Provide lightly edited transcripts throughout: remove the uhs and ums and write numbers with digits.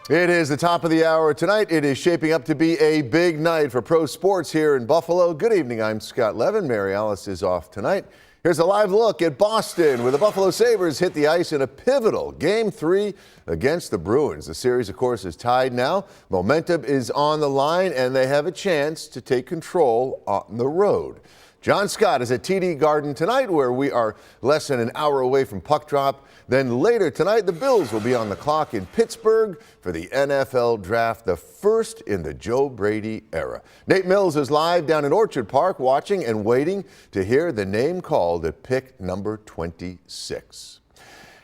It is the top of the hour tonight. It is shaping up to be a big night for pro sports here in Buffalo. Good evening. I'm Scott Levin. Mary Alice is off tonight. Here's a live look at Boston, where the Buffalo Sabres hit the ice in a pivotal Game 3 against the Bruins. The series, of course, is tied now. Momentum is on the line, and they have a chance to take control on the road. John Scott is at TD Garden tonight, where we are less than an hour away from puck drop. Then later tonight, the Bills will be on the clock in Pittsburgh for the NFL Draft, the first in the Joe Brady era. Nate Mills is live down in Orchard Park watching and waiting to hear the name called at pick number 26.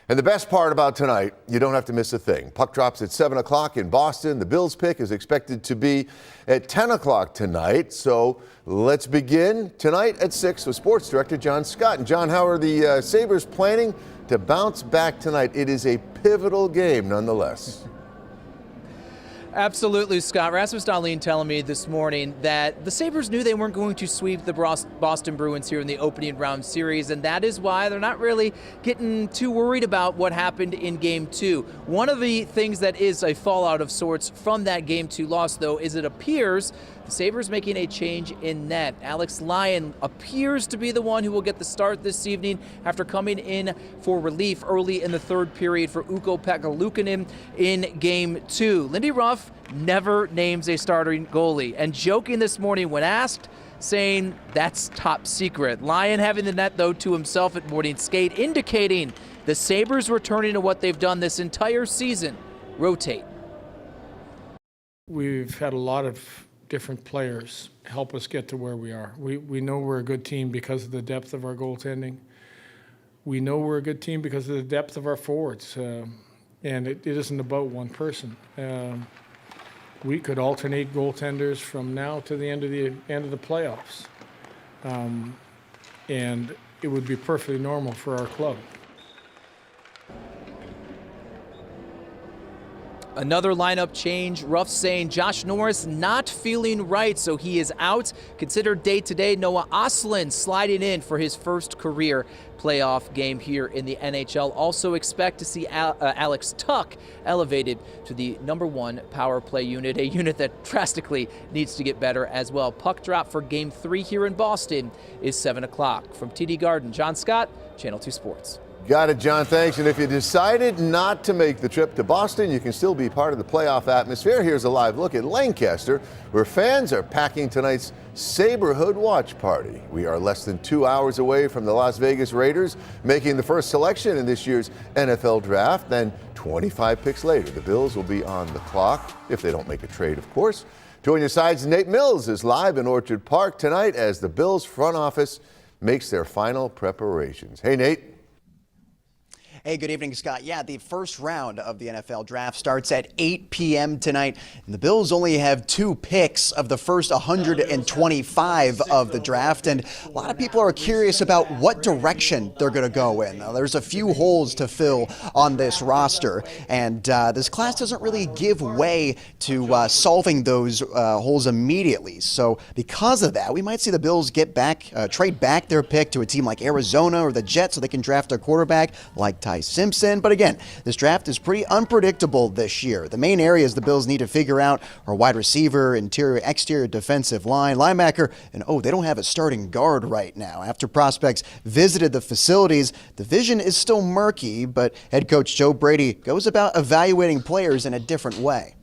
And the best part about tonight, you don't have to miss a thing. Puck drops at 7 o'clock in Boston. The Bills pick is expected to be at 10 o'clock tonight. So let's begin tonight at 6 with Sports Director John Scott. And John, how are the Sabres planning to bounce back tonight? It is a pivotal game nonetheless. Absolutely, Scott. Rasmus Dahlin telling me this morning that the Sabres knew they weren't going to sweep the Boston Bruins here in the opening round series, and that is why they're not really getting too worried about what happened in Game 2. One of the things that is a fallout of sorts from that Game 2 loss, though, is it appears the Sabres making a change in net. Alex Lyon appears to be the one who will get the start this evening after coming in for relief early in the third period for Ukko-Pekka Luukkonen in Game 2. Lindy Ruff never names a starting goalie, and joking this morning when asked, saying that's top secret. Lyon having the net, though, to himself at morning skate, indicating the Sabres returning to what they've done this entire season, rotate. We've had a lot of different players help us get to where we are. We know we're a good team because of the depth of our goaltending. We know we're a good team because of the depth of our forwards, and it isn't about one person. We could alternate goaltenders from now to the end of the playoffs, and it would be perfectly normal for our club. Another lineup change. Ruff saying Josh Norris not feeling right, so he is out. Considered day-to-day. Noah Ostlund sliding in for his first career playoff game here in the NHL. Also expect to see Alex Tuch elevated to the #1 power play unit, a unit that drastically needs to get better as well. Puck drop for Game 3 here in Boston is 7 o'clock. From TD Garden, John Scott, Channel 2 Sports. Got it, John. Thanks. And if you decided not to make the trip to Boston, you can still be part of the playoff atmosphere. Here's a live look at Lancaster, where fans are packing tonight's Saberhood watch party. We are less than 2 hours away from the Las Vegas Raiders making the first selection in this year's NFL Draft. Then 25 picks later, the Bills will be on the clock, if they don't make a trade, of course. Join your sides, Nate Mills is live in Orchard Park tonight as the Bills front office makes their final preparations. Hey, Nate. Hey, good evening, Scott. Yeah, the first round of the NFL Draft starts at 8 p.m. tonight, and the Bills only have 2 picks of the first 125 of the draft, and a lot of people are curious about what direction they're going to go in. Now, there's a few holes to fill on this roster, and this class doesn't really give way to solving those holes immediately. So because of that, we might see the Bills trade back their pick to a team like Arizona or the Jets so they can draft a quarterback like Ty Simpson. But again, this draft is pretty unpredictable this year. The main areas the Bills need to figure out are wide receiver, interior, exterior defensive line, linebacker, and they don't have a starting guard right now. After prospects visited the facilities, the vision is still murky, but head coach Joe Brady goes about evaluating players in a different way.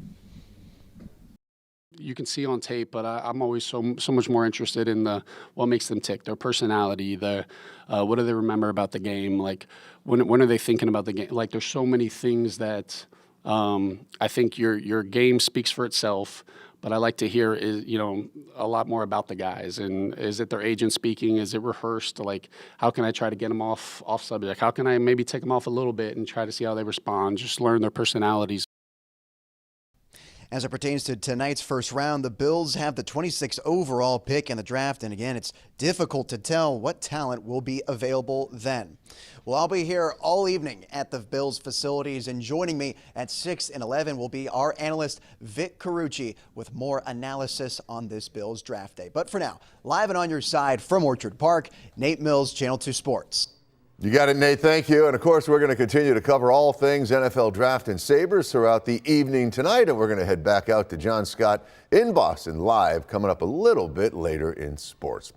You can see on tape, but I'm always so much more interested in what makes them tick, their personality, what do they remember about the game, like when are they thinking about the game? Like there's so many things that I think your game speaks for itself, but I like to hear a lot more about the guys. And is it their agent speaking? Is it rehearsed? Like how can I try to get them off subject? How can I maybe take them off a little bit and try to see how they respond? Just learn their personalities. As it pertains to tonight's first round, the Bills have the 26th overall pick in the draft, and again, it's difficult to tell what talent will be available then. Well, I'll be here all evening at the Bills facilities, and joining me at 6 and 11 will be our analyst, Vic Carucci, with more analysis on this Bills draft day. But for now, live and on your side from Orchard Park, Nate Mills, Channel 2 Sports. You got it, Nate. Thank you. And of course, we're going to continue to cover all things NFL Draft and Sabres throughout the evening tonight. And we're going to head back out to John Scott in Boston live coming up a little bit later in sports.